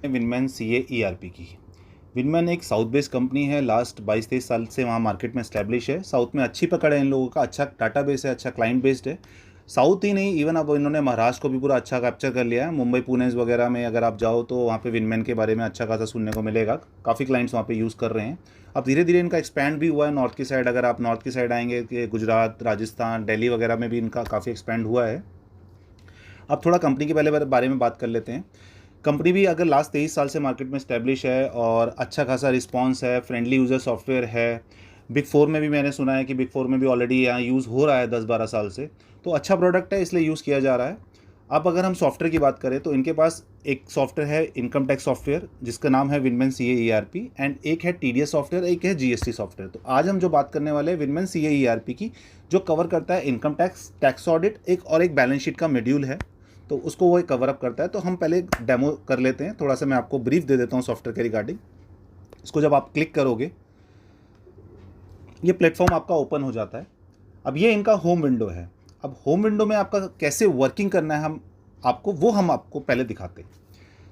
विनमैन CA ERP की। विनमैन एक south based company है, लास्ट 22-23 साल से वहाँ मार्केट में एस्टैब्लिश है। साउथ में अच्छी पकड़ है इन लोगों का, अच्छा डाटा बेस है, अच्छा क्लाइंट बेस्ड है। साउथ ही नहीं, इवन अब इन्होंने महाराष्ट्र को भी पूरा अच्छा कैप्चर कर लिया है। मुंबई पुणे वगैरह में अगर आप जाओ तो वहाँ पे विनमैन के बारे में अच्छा खासा सुनने को मिलेगा। काफ़ी क्लाइंट्स वहाँ पे यूज़ कर रहे हैं। अब धीरे धीरे इनका एक्सपैंड भी हुआ है नॉर्थ की साइड। अगर आप नॉर्थ की साइड आएंगे कि गुजरात, राजस्थान, दिल्ली वगैरह में भी इनका काफ़ी एक्सपैंड हुआ है। अब थोड़ा कंपनी के पहले बारे में बात कर लेते हैं। कंपनी भी अगर लास्ट 23 साल से मार्केट में स्टैब्लिश है और अच्छा खासा रिस्पांस है, फ्रेंडली यूज़र सॉफ्टवेयर है। बिग फोर में भी मैंने सुना है कि बिग फोर में भी ऑलरेडी यहाँ यूज़ हो रहा है 10-12 साल से। तो अच्छा प्रोडक्ट है, इसलिए यूज़ किया जा रहा है। अब अगर हम सॉफ्टवेयर की बात करें तो इनके पास एक सॉफ्टवेयर है इनकम टैक्स सॉफ्टवेयर जिसका नाम है विनमैन सीए ईआरपी, एंड एक है टीडीएस सॉफ्टवेयर, एक है जीएसटी सॉफ्टवेयर। तो आज हम जो बात करने वाले हैं विनमैन सीए ईआरपी की, जो कवर करता है इनकम टैक्स, टैक्स ऑडिट, एक और एक बैलेंस शीट का मॉड्यूल है। तो उसको वो कवर अप करता है। तो हम पहले डेमो कर लेते हैं, थोड़ा सा मैं आपको ब्रीफ दे देता हूँ सॉफ्टवेयर के रिगार्डिंग। इसको जब आप क्लिक करोगे ये प्लेटफॉर्म आपका ओपन हो जाता है। अब ये इनका होम विंडो है। अब होम विंडो में आपका कैसे वर्किंग करना है हम आपको पहले दिखाते हैं।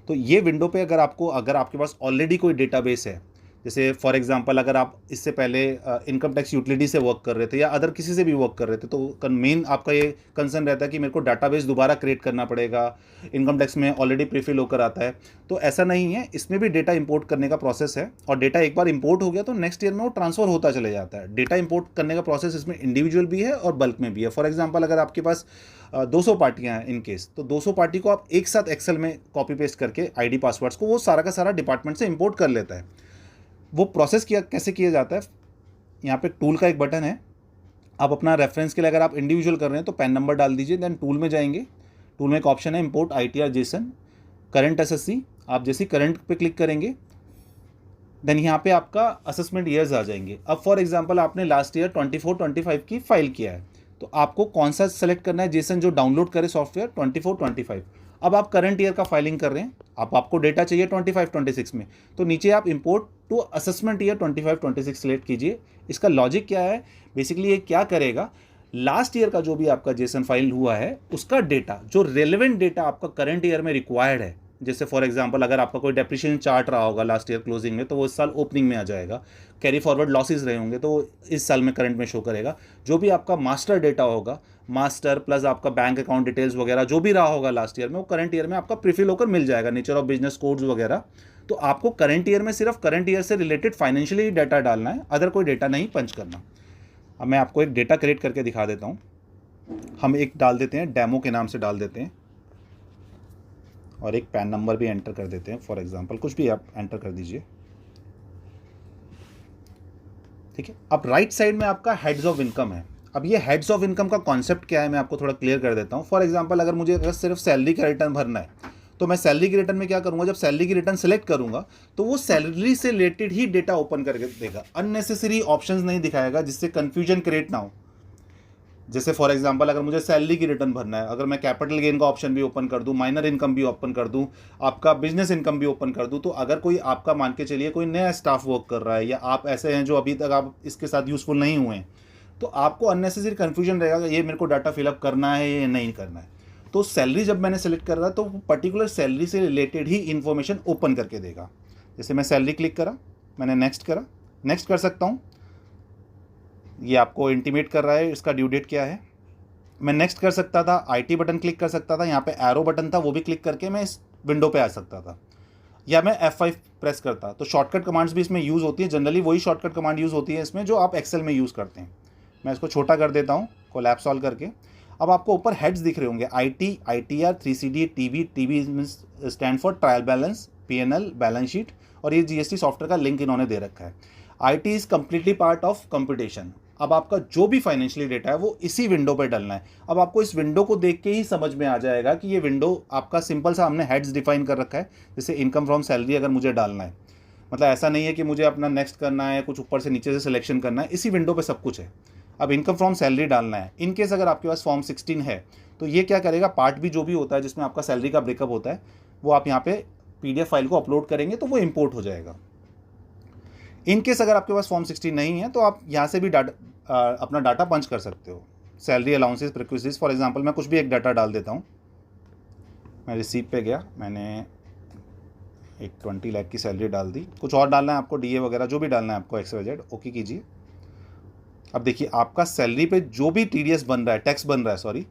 तो ये विंडो पे अगर आपके पास ऑलरेडी कोई डेटाबेस है, जैसे फॉर एग्जांपल अगर आप इससे पहले इनकम टैक्स यूटिलिटी से वर्क कर रहे थे या अदर किसी से भी वर्क कर रहे थे, तो मेन आपका ये कंसर्न रहता है कि मेरे को डाटाबेस दोबारा क्रिएट करना पड़ेगा, इनकम टैक्स में ऑलरेडी प्रीफिल होकर आता है। तो ऐसा नहीं है, इसमें भी डेटा इंपोर्ट करने का प्रोसेस है, और डेटा एक बार इंपोर्ट हो गया तो नेक्स्ट ईयर में वो ट्रांसफर होता चले जाता है। डेटा इंपोर्ट करने का प्रोसेस इसमें इंडिविजुअल भी है और बल्क में भी है। फॉर एग्जाम्पल अगर आपके पास 200 पार्टियां हैं इन केस, तो 200 पार्टी को आप एक साथ एक्सेल में कॉपी पेस्ट करके आईडी पासवर्ड्स को वो सारा का सारा डिपार्टमेंट से इंपोर्ट कर लेता है। वो प्रोसेस कैसे किया जाता है, यहाँ पे टूल का एक बटन है। आप अपना रेफरेंस के लिए अगर आप इंडिविजुअल कर रहे हैं तो पैन नंबर डाल दीजिए, देन टूल में जाएंगे। टूल में एक ऑप्शन है import ITR Jason current SSC. आप जैसे करंट पे क्लिक करेंगे देन यहाँ पे आपका असेसमेंट ईयर्स आ जाएंगे। अब फॉर एग्जांपल आपने लास्ट ईयर 24-25 की फाइल किया है, तो आपको कौन सा सेलेक्ट करना है, जेसन जो डाउनलोड करे सॉफ्टवेयर 24-25। अब आप करंट ईयर का फाइलिंग कर रहे हैं, आपको डेटा चाहिए 25-26 में, तो नीचे आप import to assessment year 25-26 select कीजिए। इसका लॉजिक क्या है, बेसिकली ये क्या करेगा, लास्ट ईयर का जो भी आपका जेसन फाइल हुआ है उसका डेटा, जो रेलेवेंट डेटा आपका करंट ईयर में रिक्वायर्ड है, जैसे फॉर एग्जांपल अगर आपका कोई डेप्रिसिएशन चार्ट रहा होगा लास्ट ईयर क्लोजिंग में, तो वो इस साल ओपनिंग में आ जाएगा। कैरी फॉरवर्ड लॉसेस रहे होंगे तो वो इस साल में करंट में शो करेगा। जो भी आपका मास्टर डेटा होगा, मास्टर प्लस आपका बैंक अकाउंट डिटेल्स वगैरह जो भी रहा होगा लास्ट ईयर में, वो करंट ईयर में आपका प्रीफिल होकर मिल जाएगा, नेचर ऑफ बिजनेस कोड्स वगैरह। तो आपको करंट ईयर में सिर्फ करंट ईयर से रिलेटेड फाइनेंशियली डाटा डालना है, अदर कोई डेटा नहीं पंच करना। अब मैं आपको एक डेटा क्रिएट करके दिखा देता हूँ। हम एक डाल देते हैं, डेमो के नाम से डाल देते हैं, और एक पैन नंबर भी एंटर कर देते हैं। फॉर एग्जांपल कुछ भी आप एंटर कर दीजिए, ठीक है। अब राइट साइड में आपका हेड्स ऑफ इनकम है। अब ये हेड्स ऑफ इनकम का कॉन्सेप्ट क्या है मैं आपको थोड़ा क्लियर कर देता हूँ। फॉर एग्जांपल अगर मुझे सिर्फ सैलरी का रिटर्न भरना है, तो मैं सैलरी के रिटर्न में क्या करूँगा, जब सैलरी की रिटर्न सेलेक्ट करूँगा तो वो सैलरी से रिलेटेड ही डेटा ओपन करके देगा, अननेसेसरी ऑप्शंस नहीं दिखाएगा जिससे कन्फ्यूजन क्रिएट ना हो। जैसे फॉर एग्जांपल अगर मुझे सैलरी की रिटर्न भरना है, अगर मैं कैपिटल गेन का ऑप्शन भी ओपन कर दूं, माइनर इनकम भी ओपन कर दूं, आपका बिजनेस इनकम भी ओपन कर दूं, तो अगर कोई आपका मान के चलिए कोई नया स्टाफ वर्क कर रहा है या आप ऐसे हैं जो अभी तक आप इसके साथ यूजफुल नहीं हुए हैं, तो आपको अननेसेसरी कन्फ्यूजन रहेगा कि ये मेरे को डाटा फिलअप करना है या नहीं करना है। तो सैलरी जब मैंने सेलेक्ट कर रहा तो पर्टिकुलर सैलरी से रिलेटेड ही इन्फॉर्मेशन ओपन करके देगा। जैसे मैं सैलरी क्लिक करा, मैंने नेक्स्ट करा, नेक्स्ट कर सकता हूँ, ये आपको इंटीमेट कर रहा है इसका ड्यू डेट क्या है। मैं नेक्स्ट कर सकता था, आईटी बटन क्लिक कर सकता था, यहाँ पे एरो बटन था वो भी क्लिक करके मैं इस विंडो पे आ सकता था, या मैं F5 प्रेस करता। तो शॉर्टकट कमांड्स भी इसमें यूज़ होती है, जनरली वही शॉर्टकट कमांड यूज़ होती है इसमें जो आप एक्सेल में यूज़ करते हैं। मैं इसको छोटा कर देता हूँ कोलैप्स ऑल करके। अब आपको ऊपर हेड्स दिख रहे होंगे, IT, ITR, 3CD, TB stand for trial balance, PNL balance sheet, और ये GST सॉफ्टवेयर का लिंक इन्होंने दे रखा है। IT is completely part of computation. अब आपका जो भी फाइनेंशियली डेटा है वो इसी विंडो पर डालना है। अब आपको इस विंडो को देख के ही समझ में आ जाएगा कि ये विंडो आपका सिंपल सा हमने हेड्स डिफाइन कर रखा है। जैसे इनकम फ्रॉम सैलरी अगर मुझे डालना है, मतलब ऐसा नहीं है कि मुझे अपना नेक्स्ट करना है, कुछ ऊपर से नीचे से सिलेक्शन करना है, इसी विंडो पे सब कुछ है। अब इनकम फ्रॉम सैलरी डालना है, इन केस अगर आपके पास फॉर्म 16 है तो ये क्या करेगा, पार्ट भी जो भी होता है जिसमें आपका सैलरी का ब्रेकअप होता है वो आप यहाँ पे PDF फाइल को अपलोड करेंगे तो वो इम्पोर्ट हो जाएगा। इन केस अगर आपके पास फॉर्म 16 नहीं है तो आप यहाँ से भी अपना डाटा पंच कर सकते हो। सैलरी अलाउंसेस, प्रिक्विजिट्स, फॉर एग्जांपल मैं कुछ भी एक डाटा डाल देता हूँ। मैं रिसीप पे गया, मैंने एक 20 लाख की सैलरी डाल दी, कुछ और डालना है आपको, डीए वगैरह जो भी डालना है आपको, XYZ, ओके कीजिए। अब देखिए आपका सैलरी पे जो भी TDS बन रहा है, टैक्स बन रहा है सॉरी,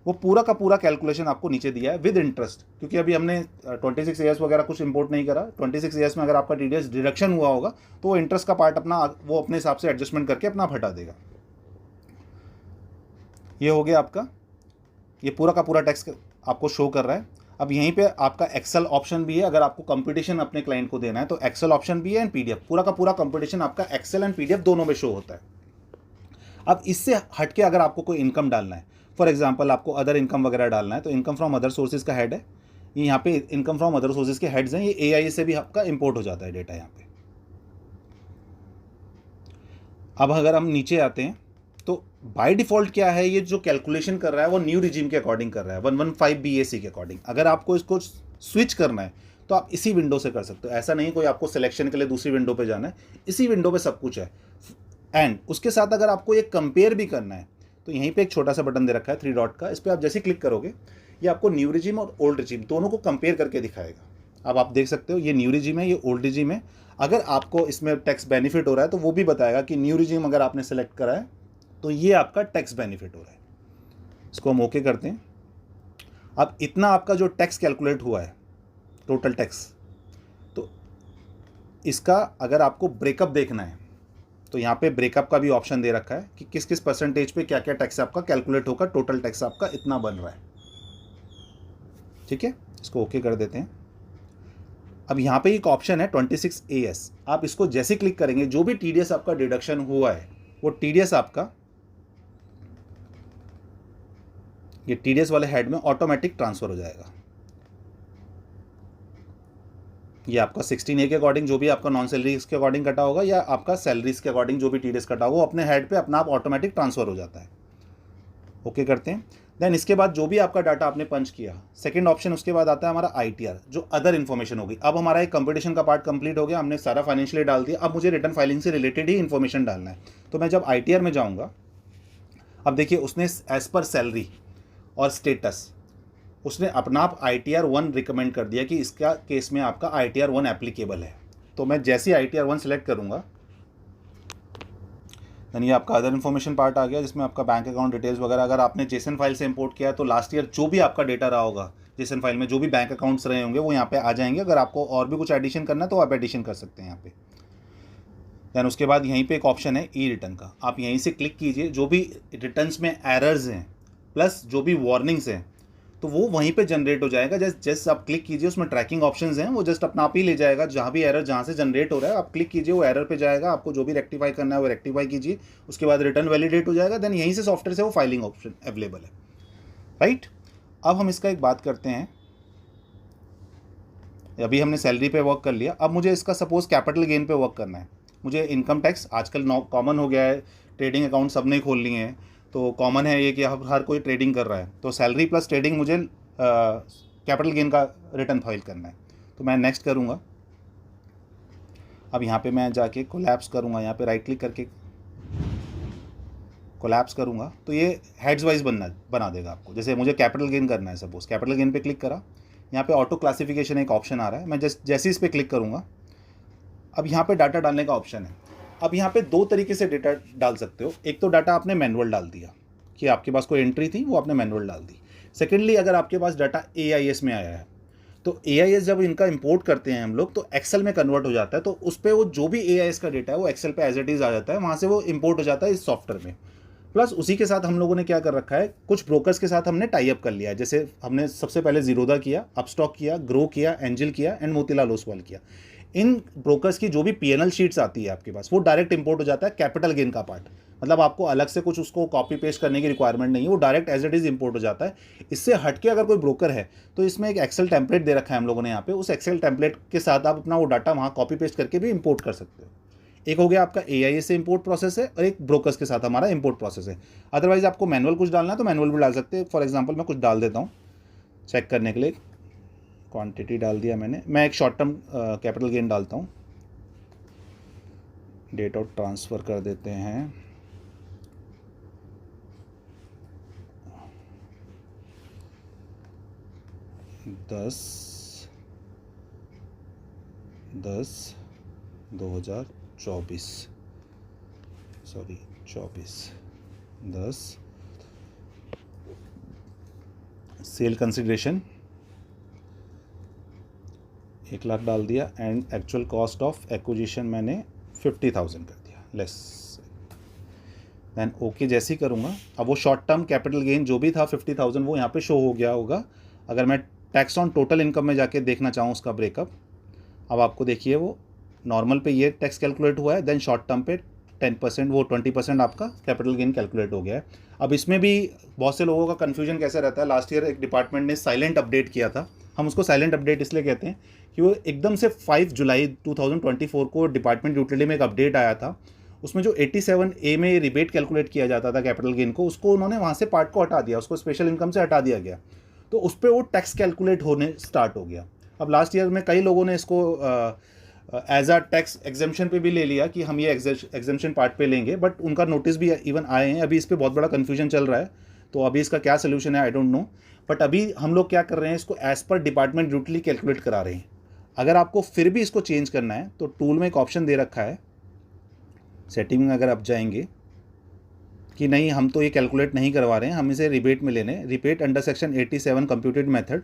वो पूरा का पूरा कैलकुलेशन आपको नीचे दिया है विद इंटरेस्ट, क्योंकि अभी हमने 26 ईयर्स वगैरह कुछ इंपोर्ट नहीं करा। 26 ईयर्स में अगर आपका TDS डिडक्शन हुआ होगा तो वो इंटरेस्ट का पार्ट अपना वो अपने हिसाब से एडजस्टमेंट करके अपना आप हटा देगा। ये हो गया आपका, ये पूरा का पूरा टैक्स आपको शो कर रहा है। अब यहीं पे आपका एक्सेल ऑप्शन भी है, अगर आपको कंपटीशन अपने क्लाइंट को देना है तो एक्सेल ऑप्शन भी है एंड PDF, पूरा का पूरा कंपटीशन आपका एक्सेल एंड PDF दोनों में शो होता है। अब इससे हटके अगर आपको कोई इनकम डालना है, फॉर एग्जांपल आपको अदर इनकम वगैरह डालना है, तो इनकम फ्रॉम अदर सोर्सेज का हेड है ये, यहाँ पे इनकम फ्रॉम अदर सोर्सेज के हेड्स हैं, ये AIS से भी आपका इंपोर्ट हो जाता है डेटा यहाँ पे। अब अगर हम नीचे आते हैं तो बाय डिफॉल्ट क्या है, ये जो कैलकुलेशन कर रहा है वो न्यू रिजीम के अकॉर्डिंग कर रहा है, 115 BAC के अकॉर्डिंग। अगर आपको इसको स्विच करना है तो आप इसी विंडो से कर सकते हो, ऐसा नहीं कोई आपको सिलेक्शन के लिए दूसरी विंडो पे जाना है, इसी विंडो पे सब कुछ है। एंड उसके साथ अगर आपको ये कंपेयर भी करना है तो यहीं पे एक छोटा सा बटन दे रखा है 3 डॉट का, इस पर आप जैसे क्लिक करोगे ये आपको न्यू रिजीम और ओल्ड रिजीम दोनों को कंपेयर करके दिखाएगा। अब आप देख सकते हो ये न्यू रिजीम है, ये ओल्ड रिजीम है। अगर आपको इसमें टैक्स बेनिफिट हो रहा है तो वो भी बताएगा कि न्यू रिजीम अगर आपने सेलेक्ट करा है तो ये आपका टैक्स बेनिफिट हो रहा है। इसको हम ओके करते हैं। अब इतना आपका जो टैक्स कैलकुलेट हुआ है, टोटल टैक्स, तो इसका अगर आपको ब्रेकअप देखना है तो यहाँ पे ब्रेकअप का भी ऑप्शन दे रखा है कि किस किस परसेंटेज पे क्या क्या टैक्स आपका कैलकुलेट होगा, टोटल टैक्स आपका इतना बन रहा है। ठीक है, इसको ओके कर देते हैं। अब यहाँ पे एक ऑप्शन है 26AS, आप इसको जैसे क्लिक करेंगे जो भी TDS आपका डिडक्शन हुआ है वो TDS आपका ये TDS वाले हेड में ऑटोमेटिक ट्रांसफर हो जाएगा। ये आपका 16A के अकॉर्डिंग जो भी आपका नॉन सैलरीज के अकॉर्डिंग कटा होगा या आपका सैलरीज के अकॉर्डिंग जो भी TDS कटा होगा वो अपने हेड पे अपना आप ऑटोमेटिक ट्रांसफर हो जाता है। ओके करते हैं। देन इसके बाद जो भी आपका डाटा आपने पंच किया, सेकंड ऑप्शन उसके बाद आता है हमारा ITR, जो अदर इन्फॉर्मेशन होगी। अब हमारा एक कंपटीशन का पार्ट कंप्लीट हो गया, हमने सारा फाइनेंशियल डाल दिया, अब मुझे रिटर्न फाइलिंग से रिलेटेड ही इन्फॉर्मेशन डालना है। तो मैं जब ITR में जाऊँगा, अब देखिए उसने एज पर सैलरी और स्टेटस उसने अपना आप ITR 1 रिकमेंड कर दिया कि इसका केस में आपका ITR 1 एप्लीकेबल है। तो मैं जैसे ही ITR 1 सेलेक्ट करूँगा, यानी ये आपका अदर इन्फॉर्मेशन पार्ट आ गया जिसमें आपका बैंक अकाउंट डिटेल्स वगैरह, अगर आपने जेसन फाइल से इंपोर्ट किया तो लास्ट ईयर जो भी आपका डेटा रहा होगा जेसन फाइल में, जो भी बैंक अकाउंट्स रहे होंगे वो यहाँ पे आ जाएंगे। अगर आपको और भी कुछ एडिशन करना है तो आप एडिशन कर सकते हैं यहाँ पे। दैन उसके बाद यहीं पे एक ऑप्शन है ई रिटर्न का, आप यहीं से क्लिक कीजिए। जो भी रिटर्न्स में एरर्स हैं प्लस जो भी वार्निंग्स हैं तो वो वहीं पे जनरेट हो जाएगा। जस्ट आप क्लिक कीजिए, उसमें ट्रैकिंग ऑप्शंस हैं, वो जस्ट अपना आप ही ले जाएगा। जहाँ भी एरर जहाँ से जनरेट हो रहा है आप क्लिक कीजिए, वो एरर पे जाएगा, आपको जो भी रेक्टिफाई करना है वो रेक्टिफाई कीजिए, उसके बाद रिटर्न वैलिडेट हो जाएगा। देन यहीं से सॉफ्टवेयर से वो फाइलिंग ऑप्शन अवेलेबल है, राइट। अब हम इसका एक बात करते हैं, अभी हमने सैलरी पे वर्क कर लिया, अब मुझे इसका सपोज कैपिटल गेन पे वर्क करना है। मुझे इनकम टैक्स आजकल कॉमन हो गया है, ट्रेडिंग अकाउंट सबने खोल लिए हैं तो कॉमन है ये कि हर कोई ट्रेडिंग कर रहा है, तो सैलरी प्लस ट्रेडिंग मुझे कैपिटल गेन का रिटर्न फाइल करना है। तो मैं नेक्स्ट करूँगा। अब यहाँ पे मैं जाके कोलैप्स करूँगा, यहाँ पे राइट क्लिक करके कोलैप्स करूँगा तो ये हेड्स वाइज बना देगा आपको। जैसे मुझे कैपिटल गेन करना है, सपोज कैपिटल गेन पे क्लिक करा, यहाँ पे ऑटो क्लासिफिकेशन एक ऑप्शन आ रहा है, मैं जैसे इस पर क्लिक करूँगा अब यहाँ पे डाटा डालने का ऑप्शन है। अब यहाँ पे दो तरीके से डेटा डाल सकते हो। एक तो डाटा आपने मैनुअल डाल दिया कि आपके पास कोई एंट्री थी वो आपने मैनुअल डाल दी। सेकेंडली अगर आपके पास डाटा AIS में आया है तो AIS जब इनका इंपोर्ट करते हैं हम लोग तो एक्सेल में कन्वर्ट हो जाता है, तो उस पर वो जो भी AIS का डेटा है वो एक्सेल पे एज इट इज़ आ जाता है, वहाँ से वो इंपोर्ट हो जाता है इस सॉफ्टवेयर में। प्लस उसी के साथ हम लोगों ने क्या कर रखा है, कुछ ब्रोकर्स के साथ हमने टाई अप कर लिया है। जैसे हमने सबसे पहले जीरोधा किया, अपस्टॉक किया, ग्रो किया, एंजल किया एंड मोतीलाल ओसवाल किया। इन ब्रोकर्स की जो भी PNL शीट्स आती है आपके पास वो डायरेक्ट इंपोर्ट हो जाता है कैपिटल गेन का पार्ट, मतलब आपको अलग से कुछ उसको कॉपी पेस्ट करने की रिक्वायरमेंट नहीं है, वो direct as it is import हो जाता है। इससे हटके अगर कोई ब्रोकर है तो इसमें एक एक्सेल टेम्पलेट दे रखा है हम लोगों ने यहाँ पे, उस एक्सेल टेम्पलेट के साथ आप अपना वो डाटा वहाँ कॉपी पेस्ट करके भी इंपोर्ट कर सकते हो। एक हो गया आपका AIS से इंपोर्ट प्रोसेस है और एक ब्रोकर्स के साथ हमारा इंपोर्ट प्रोसेस है। अदरवाइज आपको मैनुअल कुछ डालना है तो मैनुअल भी डाल सकते हैं। फॉर एग्जांपल मैं कुछ डाल देता हूँ चेक करने के लिए, क्वांटिटी डाल दिया मैंने, मैं एक शॉर्ट टर्म कैपिटल गेन डालता हूँ, डेट ऑफ ट्रांसफ़र कर देते हैं 10 10/10/2024, सॉरी 24, 10। सेल कंसिडरेशन 1 लाख डाल दिया and actual cost of acquisition मैंने 50,000 कर दिया लेस। दैन ओके जैसे ही करूँगा, अब वो शॉर्ट टर्म कैपिटल गेन जो भी था 50,000 वो यहाँ पे शो हो गया होगा। अगर मैं टैक्स ऑन टोटल इनकम में जाके देखना चाहूँ उसका ब्रेकअप, अब आपको देखिए वो नॉर्मल पे ये टैक्स कैलकुलेट हुआ है, देन शॉर्ट टर्म पे 10% वो 20% आपका कैपिटल गेन कैलकुलेट हो गया है। अब इसमें भी बहुत से लोगों का कन्फ्यूजन कैसा रहता है, लास्ट ईयर एक डिपार्टमेंट ने साइलेंट अपडेट किया था। हम उसको साइलेंट अपडेट इसलिए कहते हैं कि वो एकदम से 5 जुलाई 2024 को डिपार्टमेंट यूटिलिटी में एक अपडेट आया था। उसमें जो 87A में रिबेट कैलकुलेट किया जाता था कैपिटल गेन को, उसको उन्होंने वहाँ से पार्ट को हटा दिया, उसको स्पेशल इनकम से हटा दिया गया, तो उस पर वो टैक्स कैलकुलेट होने स्टार्ट हो गया। अब लास्ट ईयर में कई लोगों ने इसको एज अ टैक्स एग्जेम्पशन पे भी ले लिया कि हम ये एग्जेम्पशन पार्ट पे लेंगे, बट उनका नोटिस भी इवन आए हैं। अभी इस पर बहुत बड़ा कन्फ्यूजन चल रहा है, तो अभी इसका क्या सोल्यूशन है आई डोंट नो। बट अभी हम लोग क्या कर रहे हैं, इसको एज पर डिपार्टमेंट ड्यूटली कैलकुलेट करा रहे हैं। अगर आपको फिर भी इसको चेंज करना है तो टूल में एक ऑप्शन दे रखा है, सेटिंग में अगर आप जाएंगे कि नहीं हम तो ये कैलकुलेट नहीं करवा रहे हैं, हम इसे रिबेट में लेने, rebate under section 87 computed method,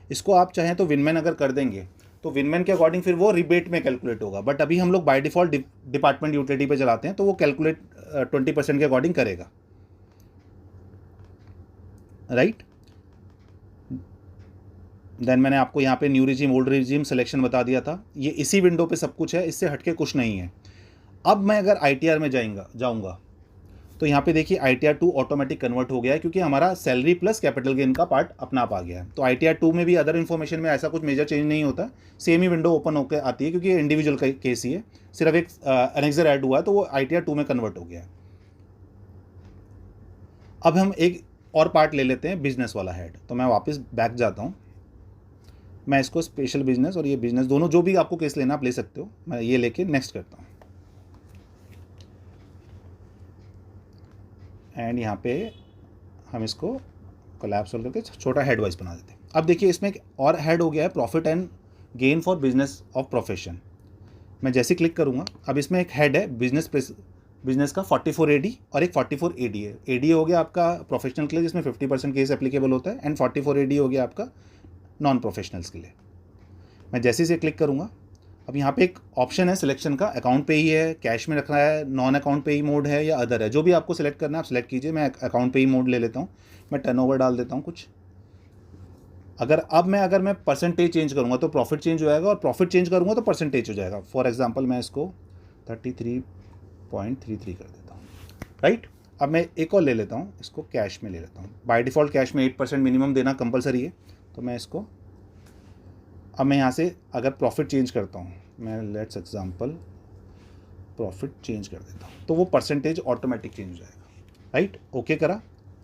इसको आप चाहें तो विनमैन अगर कर देंगे तो विनमैन के अकॉर्डिंग फिर वो रिबेट में कैलकुलेट होगा। बट अभी हम लोग बाय डिफॉल्ट डिपार्टमेंट यूटिलिटी पे चलाते हैं, तो वो कैलकुलेट 20% के अकॉर्डिंग करेगा, राइट। देन मैंने आपको यहाँ पे new regime old regime selection बता दिया था, ये इसी विंडो पे सब कुछ है, इससे हटके कुछ नहीं है। अब मैं अगर ITR में जाऊँगा तो यहाँ पे देखिए ITR 2 ऑटोमेटिक कन्वर्ट हो गया है, क्योंकि हमारा सैलरी प्लस कैपिटल गेन का पार्ट अपना आप आ गया है। तो ITR 2 में भी अदर इन्फॉर्मेशन में ऐसा कुछ मेजर चेंज नहीं होता, सेम ही विंडो ओपन होकर आती है, क्योंकि इंडिविजुअल केस ही है, सिर्फ एक एनेक्सर ऐड हुआ है तो वो ITR 2 में कन्वर्ट हो गया है। अब हम एक और पार्ट ले लेते हैं, बिजनेस वाला हेड। तो मैं वापस बैक जाता हूँ, मैं इसको स्पेशल बिजनेस और ये बिजनेस दोनों जो भी आपको केस लेना आप ले सकते हो, मैं ये लेके नेक्स्ट करता हूँ। एंड यहाँ पे हम इसको कोलैप्स करके छोटा हेड वाइज बना देते हैं। अब देखिए इसमें एक और हेड हो गया है, profit and gain for business of profession. मैं जैसे क्लिक करूँगा, अब इसमें एक हेड है बिजनेस का 44AD और एक 44AD है। AD हो गया आपका प्रोफेशनल के लिए जिसमें 50% केस एप्लीकेबल होता है, एंड 44AD हो गया आपका नॉन प्रोफेशनल्स के लिए। मैं जैसे से क्लिक करूँगा, अब यहाँ पे एक ऑप्शन है सिलेक्शन का, अकाउंट पे ही है, कैश में रखना है, नॉन अकाउंट पे ही मोड है या अदर है, जो भी आपको सिलेक्ट करना है आप सिलेक्ट कीजिए। मैं अकाउंट पे ही मोड ले लेता हूँ, मैं टर्नओवर डाल देता हूँ कुछ। अगर मैं परसेंटेज चेंज करूँगा तो प्रॉफिट चेंज हो जाएगा, और प्रॉफिट चेंज करूँगा तो परसेंटेज हो जाएगा। फॉर एग्जाम्पल मैं इसको 33.33 कर देता हूँ, राइट। अब मैं एक और ले लेता हूँ, इसको कैश में ले लेता हूँ। बाय डिफ़ॉल्ट कैश में 8% मिनिमम देना कंपलसरी है, तो मैं इसको, अब मैं यहाँ से अगर प्रॉफिट चेंज करता हूँ, मैं लेट्स एग्जांपल प्रॉफिट चेंज कर देता हूँ, तो वो परसेंटेज ऑटोमेटिक चेंज हो जाएगा, राइट। ओके करा,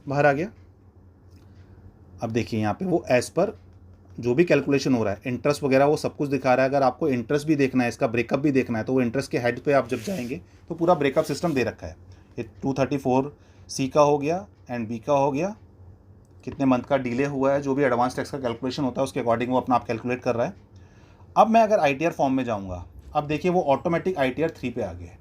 बाहर आ गया। अब देखिए यहाँ पे वो एज पर जो भी कैलकुलेशन हो रहा है, इंटरेस्ट वगैरह वो सब कुछ दिखा रहा है। अगर आपको इंटरेस्ट भी देखना है, इसका ब्रेकअप भी देखना है, तो वो इंटरेस्ट के हेड पे आप जब जाएंगे तो पूरा ब्रेकअप सिस्टम दे रखा है। ये 234C का हो गया एंड B का हो गया, कितने मंथ का डिले हुआ है, जो भी एडवांस टैक्स का कैलकुलेशन होता है उसके अकॉर्डिंग वो अपना आप कैलकुलेट कर रहा है। अब मैं अगर ITR फॉर्म में जाऊंगा, अब देखिए वो ऑटोमेटिक ITR 3 पे आ गया।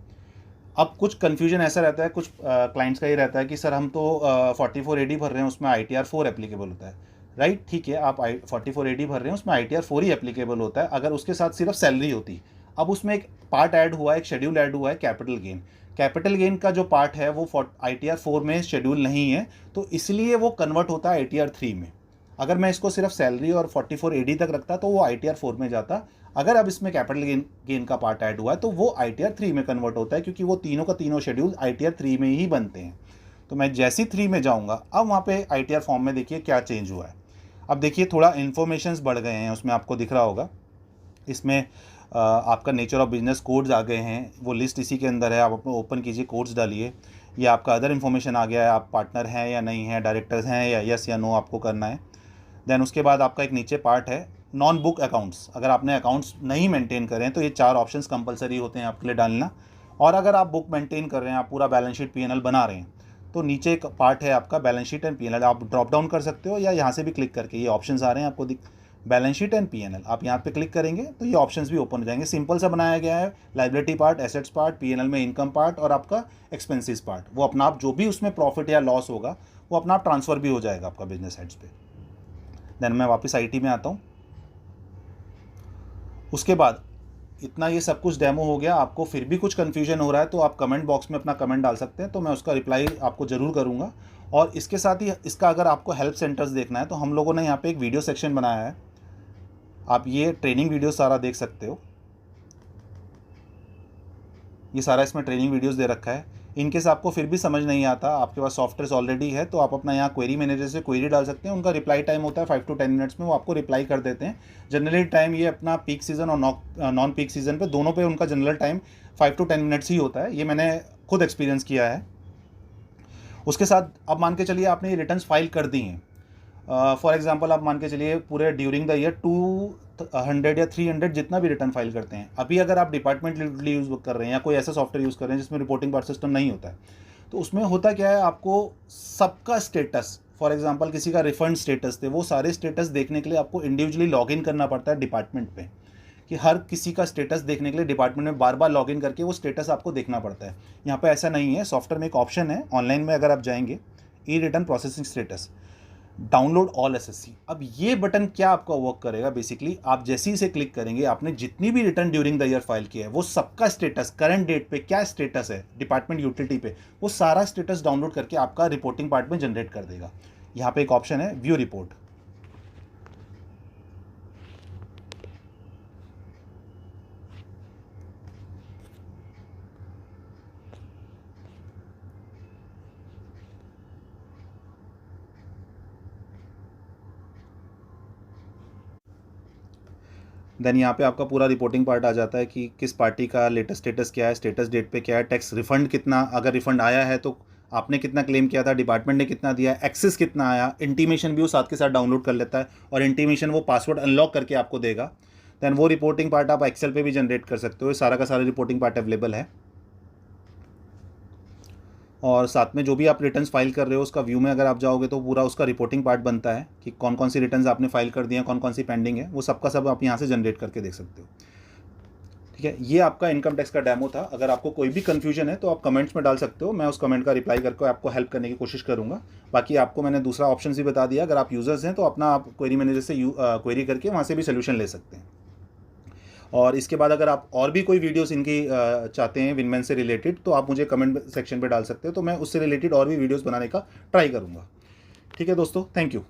अब कुछ कन्फ्यूजन ऐसा रहता है, कुछ क्लाइंट्स का ये रहता है कि सर हम तो 44AD भर रहे हैं, उसमें ITR 4 एप्लीकेबल होता है, राइट। ठीक है, आप 44AD भर रहे हैं, उसमें ITR 4 ही एप्लीकेबल होता है अगर उसके साथ सिर्फ सैलरी होती। अब उसमें एक पार्ट ऐड हुआ है, एक शेड्यूल ऐड हुआ है कैपिटल गेन। कैपिटल गेन का जो पार्ट है वो ITR 4 में शेड्यूल नहीं है, तो इसलिए वो कन्वर्ट होता है ITR 3 में। अगर मैं इसको सिर्फ सैलरी और 44AD तक रखता तो वो ITR 4 में जाता। अगर अब इसमें कैपिटल गेन का पार्ट ऐड हुआ है तो वो ITR 3 में कन्वर्ट होता है, क्योंकि वो तीनों का तीनों शेड्यूल ITR 3 में ही बनते हैं। तो मैं जैसे ही 3 में जाऊँगा, अब वहाँ पे ITR फॉर्म में देखिए क्या चेंज हुआ है। अब देखिए थोड़ा इन्फॉर्मेशंस बढ़ गए हैं, उसमें आपको दिख रहा होगा, इसमें आपका नेचर ऑफ बिजनेस कोड्स आ गए हैं, वो लिस्ट इसी के अंदर है, आप अपना ओपन कीजिए, कोड्स डालिए। ये आपका अदर इन्फॉर्मेशन आ गया है, आप पार्टनर हैं या नहीं हैं, डायरेक्टर्स हैं या यस या नो आपको करना है। देन उसके बाद आपका एक नीचे पार्ट है नॉन बुक अकाउंट्स। अगर आपने अकाउंट्स नहीं मेंटेन करें तो ये 4 ऑप्शंस कंपलसरी होते हैं आपके लिए डालना। और अगर आप बुक मेंटेन कर रहे हैं, आप पूरा बैलेंस शीट P&L बना रहे हैं, तो नीचे एक पार्ट है आपका बैलेंस शीट एंड P&L, आप ड्रॉप डाउन कर सकते हो या यहाँ से भी क्लिक करके ये ऑप्शंस आ रहे हैं आपको बैलेंस शीट एंड पीएनएल, आप यहाँ पे क्लिक करेंगे तो ये ऑप्शंस भी ओपन हो जाएंगे। सिंपल सा बनाया गया है, liability part, assets part, PNL में इनकम पार्ट और आपका एक्सपेंसेस पार्ट, वो अपना आप जो भी उसमें प्रॉफिट या लॉस होगा वो अपना आप ट्रांसफ़र भी हो जाएगा आपका बिजनेस हेड्स पे। देन मैं वापस आईटी में आता हूँ। उसके बाद इतना ये सब कुछ डेमो हो गया, आपको फिर भी कुछ कन्फ्यूजन हो रहा है तो आप कमेंट बॉक्स में अपना कमेंट डाल सकते हैं, तो मैं उसका रिप्लाई आपको ज़रूर करूँगा। और इसके साथ ही इसका अगर आपको हेल्प सेंटर्स देखना है तो हम लोगों ने यहाँ पे एक वीडियो सेक्शन बनाया है, आप ये ट्रेनिंग वीडियो सारा देख सकते हो। ये सारा इसमें ट्रेनिंग वीडियोस दे रखा है। इनकेस आपको फिर भी समझ नहीं आता, आपके पास सॉफ्टवेयर ऑलरेडी है, तो आप अपना यहाँ क्वेरी मैनेजर से क्वेरी डाल सकते हैं। उनका रिप्लाई टाइम होता है 5 to 10 मिनट्स में, वो आपको रिप्लाई कर देते हैं। जनरली टाइम ये अपना पीक सीज़न और नॉन पीक सीज़न पे दोनों पे उनका जनरल टाइम 5 to 10 मिनट्स ही होता है, ये मैंने खुद एक्सपीरियंस किया है। उसके साथ अब मान के चलिए आपने ये रिटर्न्स फाइल कर दी हैं, फॉर एग्जांपल आप मान के चलिए पूरे ड्यूरिंग द ईयर 200 या 300 जितना भी रिटर्न फाइल करते हैं। अभी अगर आप डिपार्टमेंटली यूज़ कर रहे हैं या कोई ऐसा सॉफ्टवेयर यूज़ कर रहे हैं जिसमें रिपोर्टिंग पार्ट सिस्टम नहीं होता है, तो उसमें होता क्या है, आपको सबका स्टेटस, फॉर एग्जांपल किसी का रिफंड स्टेटस थे, वो सारे स्टेटस देखने के लिए आपको इंडिविजुअली लॉगिन करना पड़ता है डिपार्टमेंट पे, कि हर किसी का स्टेटस देखने के लिए डिपार्टमेंट में बार बार लॉगिन करके वो स्टेटस आपको देखना पड़ता है। यहाँ पे ऐसा नहीं है, सॉफ्टवेयर में एक ऑप्शन है ऑनलाइन में, अगर आप जाएंगे E return processing status, download all SSC. अब ये बटन क्या आपका वर्क करेगा, बेसिकली आप जैसे ही इसे क्लिक करेंगे, आपने जितनी भी return during the year file किया है वो सबका स्टेटस, करंट डेट पे क्या स्टेटस है डिपार्टमेंट यूटिलिटी पे, वो सारा स्टेटस डाउनलोड करके आपका रिपोर्टिंग पार्ट में जनरेट कर देगा। यहाँ पे एक ऑप्शन है व्यू रिपोर्ट, देन यहाँ पे आपका पूरा रिपोर्टिंग पार्ट आ जाता है कि किस पार्टी का लेटेस्ट स्टेटस क्या है, स्टेटस डेट पे क्या है, टैक्स रिफंड कितना, अगर रिफंड आया है तो आपने कितना क्लेम किया था, डिपार्टमेंट ने कितना दिया, एक्सेस कितना आया, इंटीमेशन भी वो साथ के साथ डाउनलोड कर लेता है और इंटीमेशन वो पासवर्ड अनलॉक करके आपको देगा। देन वो रिपोर्टिंग पार्ट आप एक्सेल पे भी जनरेट कर सकते हो, सारा का सारा रिपोर्टिंग पार्ट अवेलेबल है। और साथ में जो भी आप रिटर्न्स फाइल कर रहे हो उसका व्यू में अगर आप जाओगे तो पूरा उसका रिपोर्टिंग पार्ट बनता है कि कौन कौन सी रिटर्न्स आपने फाइल कर दी हैं, कौन कौन सी पेंडिंग है, वो सबका सब आप यहाँ से जनरेट करके देख सकते हो। ठीक है, ये आपका इनकम टैक्स का डेमो था। अगर आपको कोई भी कन्फ्यूजन है तो आप कमेंट्स में डाल सकते हो, मैं उस कमेंट का रिप्लाई करके आपको हेल्प करने की कोशिश करूँगा। बाकी आपको मैंने दूसरा ऑप्शन भी बता दिया, अगर आप यूज़र्स हैं तो अपना आप क्वेरी मैनेजर से क्वेरी करके वहाँ से भी सोल्यूशन ले सकते हैं। और इसके बाद अगर आप और भी कोई वीडियोस इनकी चाहते हैं विनमैन से रिलेटेड, तो आप मुझे कमेंट सेक्शन पे डाल सकते हो, तो मैं उससे रिलेटेड और भी वीडियोस बनाने का ट्राई करूँगा। ठीक है दोस्तों, थैंक यू।